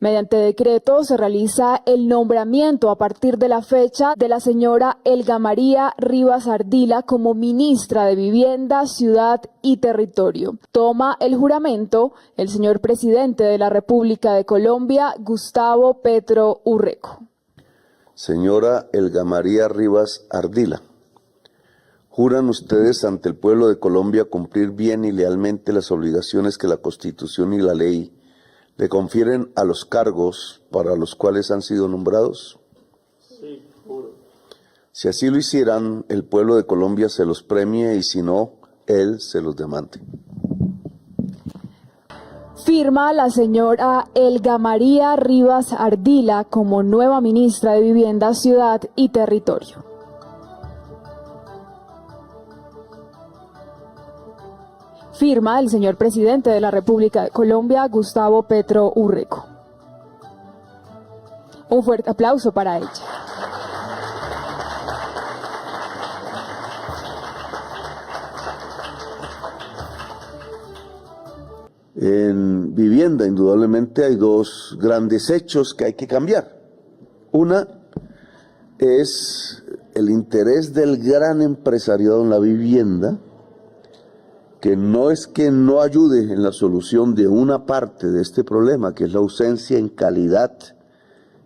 Mediante decreto se realiza el nombramiento a partir de la fecha de la señora Elga María Rivas Ardila como ministra de Vivienda, Ciudad y Territorio. Toma el juramento el señor presidente de la República de Colombia, Gustavo Petro Urreco. Señora Elga María Rivas Ardila, ¿juran ustedes ante el pueblo de Colombia cumplir bien y lealmente las obligaciones que la Constitución y la ley le confieren a los cargos para los cuales han sido nombrados? Sí, juro. Si así lo hicieran, el pueblo de Colombia se los premie y si no, él se los demande. Firma la señora Elga María Rivas Ardila como nueva ministra de Vivienda, Ciudad y Territorio. Firma el señor presidente de la República de Colombia, Gustavo Petro Urreco. Un fuerte aplauso para ella. En vivienda, indudablemente, hay dos grandes hechos que hay que cambiar. Una es el interés del gran empresariado en la vivienda, que no es que no ayude en la solución de una parte de este problema, que es la ausencia en calidad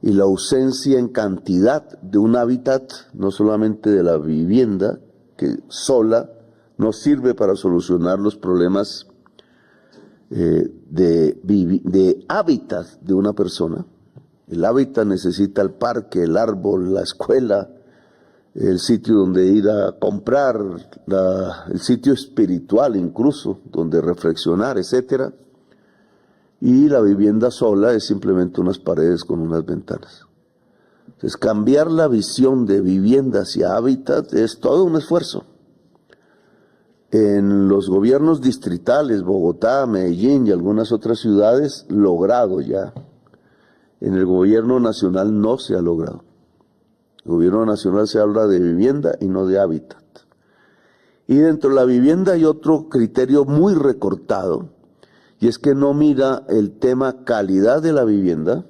y la ausencia en cantidad de un hábitat, no solamente de la vivienda, que sola no sirve para solucionar los problemas de hábitat de una persona. El hábitat necesita el parque, el árbol, la escuela, el sitio donde ir a comprar, el sitio espiritual incluso, donde reflexionar, etcétera. Y la vivienda sola es simplemente unas paredes con unas ventanas. Entonces, cambiar la visión de vivienda hacia hábitat es todo un esfuerzo. En los gobiernos distritales, Bogotá, Medellín y algunas otras ciudades, logrado ya. En el gobierno nacional no se ha logrado. El gobierno nacional se habla de vivienda y no de hábitat. Y dentro de la vivienda hay otro criterio muy recortado, y es que no mira el tema calidad de la vivienda,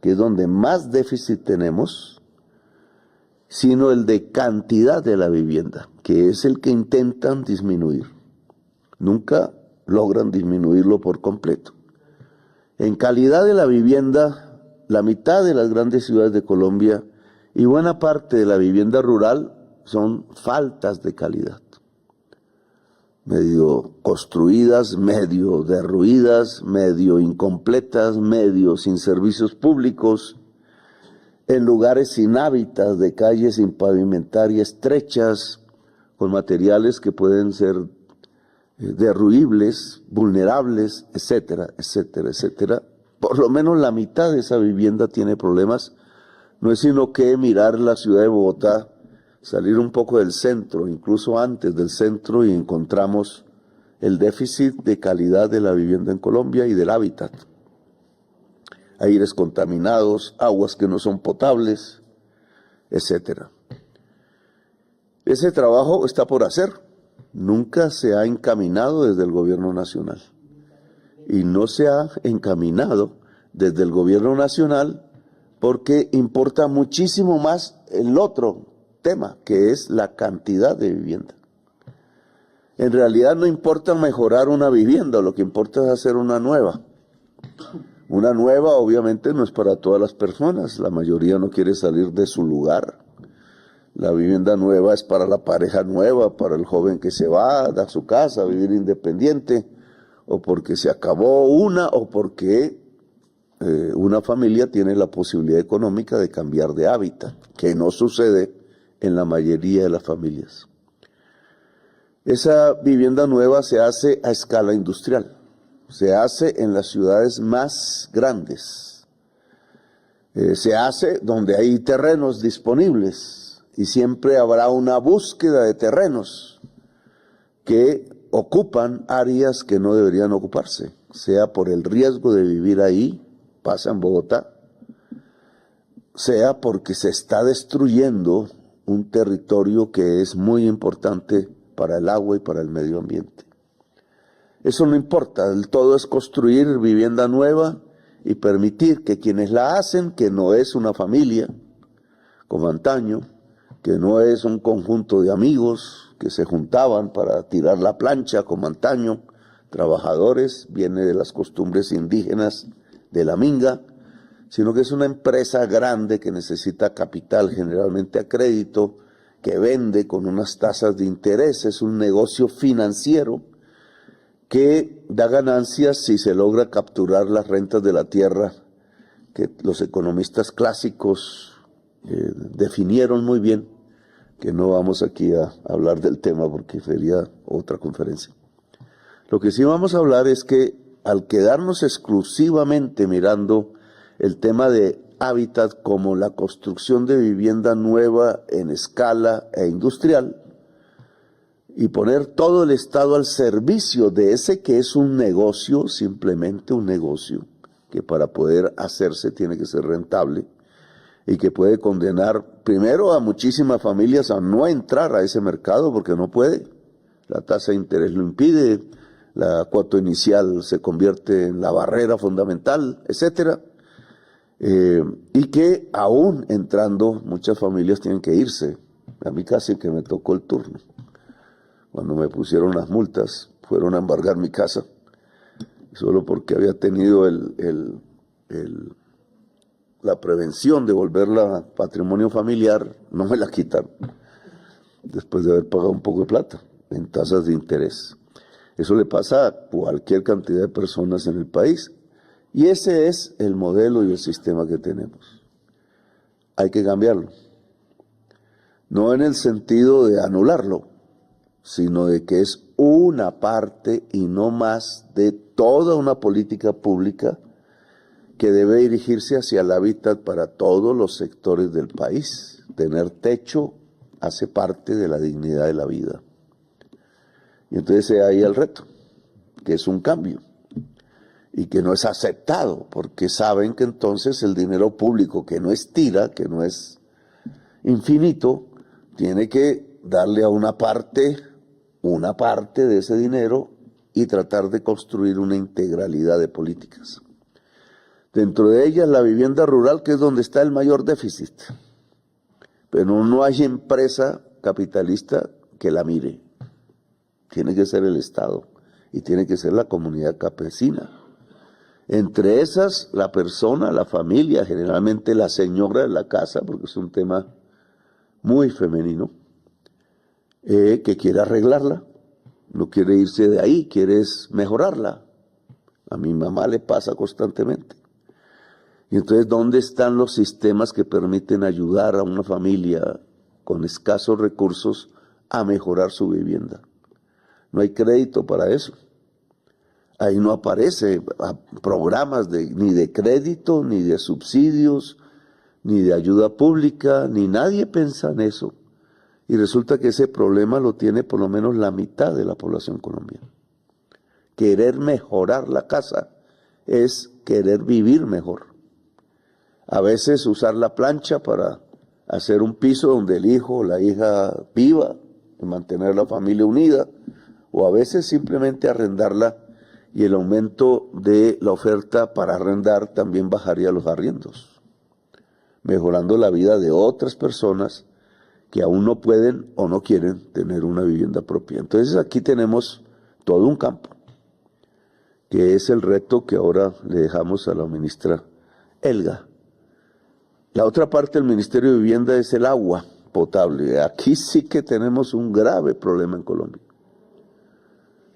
que es donde más déficit tenemos, sino el de cantidad de la vivienda, que es el que intentan disminuir. Nunca logran disminuirlo por completo. En calidad de la vivienda, la mitad de las grandes ciudades de Colombia y buena parte de la vivienda rural son faltas de calidad. Medio construidas, medio derruidas, medio incompletas, medio sin servicios públicos, en lugares sin hábitat, de calles sin pavimentar y estrechas, con materiales que pueden ser derruibles, vulnerables, etcétera, etcétera, etcétera. Por lo menos la mitad de esa vivienda tiene problemas. No es sino que mirar la ciudad de Bogotá, salir un poco del centro, incluso antes del centro, y encontramos el déficit de calidad de la vivienda en Colombia y del hábitat. Aires contaminados, aguas que no son potables, etcétera. Ese trabajo está por hacer. Nunca se ha encaminado desde el gobierno nacional. Y no se ha encaminado desde el gobierno nacional porque importa muchísimo más el otro tema, que es la cantidad de vivienda. En realidad no importa mejorar una vivienda, lo que importa es hacer una nueva. Una nueva obviamente no es para todas las personas, la mayoría no quiere salir de su lugar. La vivienda nueva es para la pareja nueva, para el joven que se va a su casa a vivir independiente, o porque se acabó una, o porque una familia tiene la posibilidad económica de cambiar de hábitat, que no sucede en la mayoría de las familias. Esa vivienda nueva se hace a escala industrial, se hace en las ciudades más grandes, se hace donde hay terrenos disponibles y siempre habrá una búsqueda de terrenos que ocupan áreas que no deberían ocuparse, sea por el riesgo de vivir ahí, pasa en Bogotá, sea porque se está destruyendo un territorio que es muy importante para el agua y para el medio ambiente. Eso no importa, el todo es construir vivienda nueva y permitir que quienes la hacen, que no es una familia como antaño, que no es un conjunto de amigos que se juntaban para tirar la plancha como antaño, trabajadores, viene de las costumbres indígenas de la minga, sino que es una empresa grande que necesita capital, generalmente a crédito, que vende con unas tasas de interés, es un negocio financiero que da ganancias si se logra capturar las rentas de la tierra, que los economistas clásicos definieron muy bien, que no vamos aquí a hablar del tema porque sería otra conferencia. Lo que sí vamos a hablar es que al quedarnos exclusivamente mirando el tema de hábitat como la construcción de vivienda nueva en escala e industrial, y poner todo el Estado al servicio de ese que es un negocio, simplemente un negocio, que para poder hacerse tiene que ser rentable y que puede condenar primero a muchísimas familias a no entrar a ese mercado porque no puede. La tasa de interés lo impide, la cuota inicial se convierte en la barrera fundamental, etcétera. Y que aún entrando muchas familias tienen que irse. A mí casi que me tocó el turno. Cuando me pusieron las multas, fueron a embargar mi casa, solo porque había tenido la prevención de volverla patrimonio familiar, no me la quitan, después de haber pagado un poco de plata en tasas de interés. Eso le pasa a cualquier cantidad de personas en el país, y ese es el modelo y el sistema que tenemos. Hay que cambiarlo, no en el sentido de anularlo, sino de que es una parte y no más de toda una política pública que debe dirigirse hacia el hábitat para todos los sectores del país. Tener techo hace parte de la dignidad de la vida. Y entonces ahí el reto, que es un cambio, y que no es aceptado, porque saben que entonces el dinero público, que no estira, que no es infinito, tiene que darle a una parte de ese dinero y tratar de construir una integralidad de políticas. Dentro de ellas la vivienda rural, que es donde está el mayor déficit, pero no hay empresa capitalista que la mire. Tiene que ser el Estado y tiene que ser la comunidad campesina. Entre esas, la persona, la familia, generalmente la señora de la casa, porque es un tema muy femenino, que quiere arreglarla, no quiere irse de ahí, quiere mejorarla. A mi mamá le pasa constantemente. Y entonces, ¿dónde están los sistemas que permiten ayudar a una familia con escasos recursos a mejorar su vivienda? No hay crédito para eso. Ahí no aparece programas ni de crédito, ni de subsidios, ni de ayuda pública, ni nadie piensa en eso. Y resulta que ese problema lo tiene por lo menos la mitad de la población colombiana. Querer mejorar la casa es querer vivir mejor. A veces usar la plancha para hacer un piso donde el hijo o la hija viva y mantener la familia unida, o a veces simplemente arrendarla, y el aumento de la oferta para arrendar también bajaría los arriendos, mejorando la vida de otras personas que aún no pueden o no quieren tener una vivienda propia. Entonces aquí tenemos todo un campo, que es el reto que ahora le dejamos a la ministra Elga. La otra parte del Ministerio de Vivienda es el agua potable. Aquí sí que tenemos un grave problema en Colombia.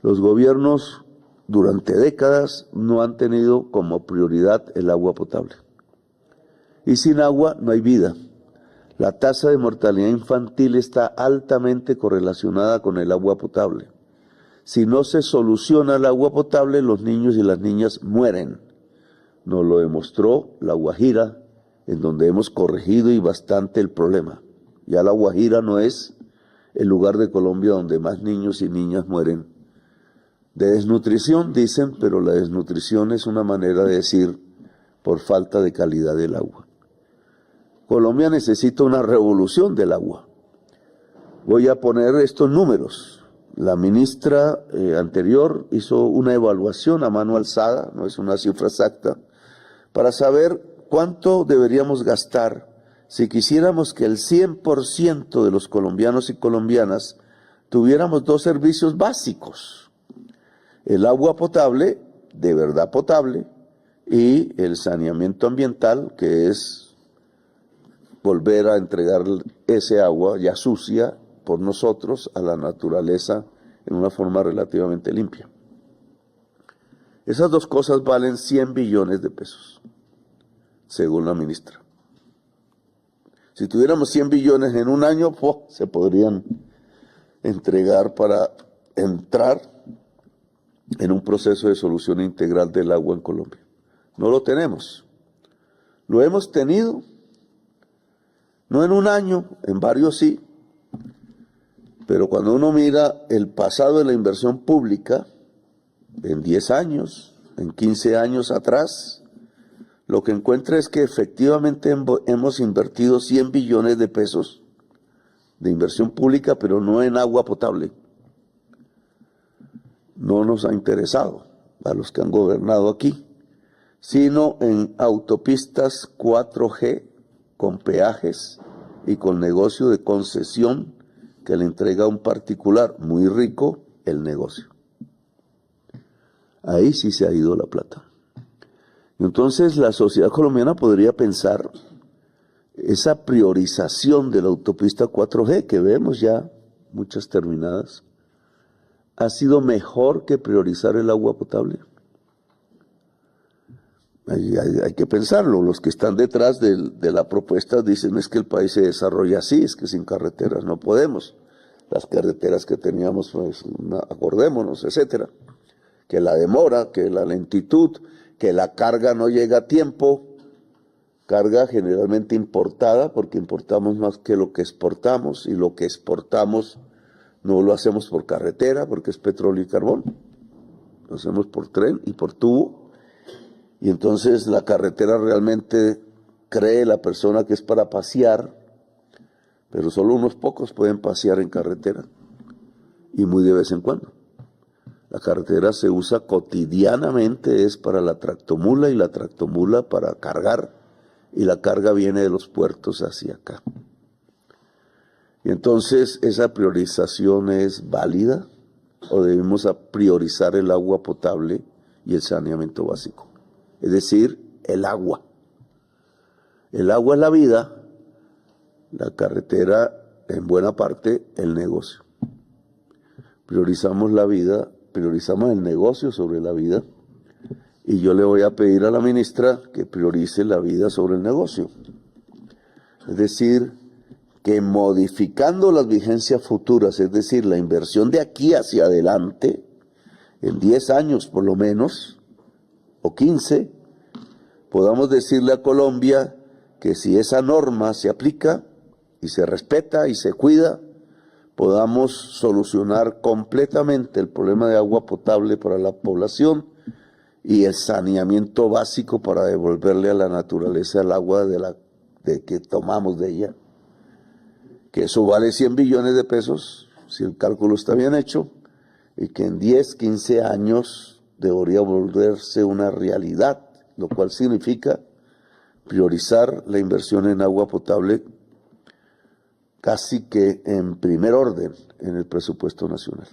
Los gobiernos durante décadas no han tenido como prioridad el agua potable. Y sin agua no hay vida. La tasa de mortalidad infantil está altamente correlacionada con el agua potable. Si no se soluciona el agua potable, los niños y las niñas mueren. Nos lo demostró La Guajira, en donde hemos corregido y bastante el problema. Ya La Guajira no es el lugar de Colombia donde más niños y niñas mueren de desnutrición, dicen, pero la desnutrición es una manera de decir por falta de calidad del agua. Colombia necesita una revolución del agua. Voy a poner estos números. La ministra anterior hizo una evaluación a mano alzada, no es una cifra exacta, para saber cuánto deberíamos gastar si quisiéramos que el 100% de los colombianos y colombianas tuviéramos dos servicios básicos: el agua potable, de verdad potable, y el saneamiento ambiental, que es volver a entregar ese agua ya sucia por nosotros a la naturaleza en una forma relativamente limpia. Esas dos cosas valen 100 billones de pesos, según la ministra. Si tuviéramos 100 billones en un año, se podrían entregar para entrar en un proceso de solución integral del agua en Colombia. No lo tenemos. Lo hemos tenido, no en un año, en varios sí, pero cuando uno mira el pasado de la inversión pública, en 10 años, en 15 años atrás, lo que encuentra es que efectivamente hemos invertido 100 billones de pesos de inversión pública, pero no en agua potable. No nos ha interesado a los que han gobernado aquí, sino en autopistas 4G con peajes y con negocio de concesión que le entrega a un particular muy rico el negocio. Ahí sí se ha ido la plata. Entonces la sociedad colombiana podría pensar esa priorización de la autopista 4G, que vemos ya muchas terminadas, ¿ha sido mejor que priorizar el agua potable? Hay que pensarlo. Los que están detrás de la propuesta dicen es que el país se desarrolla así, es que sin carreteras no podemos. Las carreteras que teníamos, pues, acordémonos, etcétera. Que la demora, que la lentitud, que la carga no llega a tiempo, carga generalmente importada, porque importamos más que lo que exportamos, y lo que exportamos no lo hacemos por carretera, porque es petróleo y carbón, lo hacemos por tren y por tubo. Y entonces la carretera realmente cree la persona que es para pasear, pero solo unos pocos pueden pasear en carretera, y muy de vez en cuando. La carretera se usa cotidianamente, es para la tractomula, y la tractomula para cargar, y la carga viene de los puertos hacia acá. Y entonces, ¿esa priorización es válida? ¿O debemos priorizar el agua potable y el saneamiento básico? Es decir, el agua. El agua es la vida, la carretera, en buena parte, el negocio. Priorizamos la vida, priorizamos el negocio sobre la vida, y yo le voy a pedir a la ministra que priorice la vida sobre el negocio. Es decir, que modificando las vigencias futuras, es decir, la inversión de aquí hacia adelante, en 10 años por lo menos, o 15, podamos decirle a Colombia que si esa norma se aplica y se respeta y se cuida, podamos solucionar completamente el problema de agua potable para la población y el saneamiento básico para devolverle a la naturaleza el agua de que tomamos de ella. Que eso vale 100 billones de pesos, si el cálculo está bien hecho, y que en 10, 15 años debería volverse una realidad, lo cual significa priorizar la inversión en agua potable casi que en primer orden en el presupuesto nacional.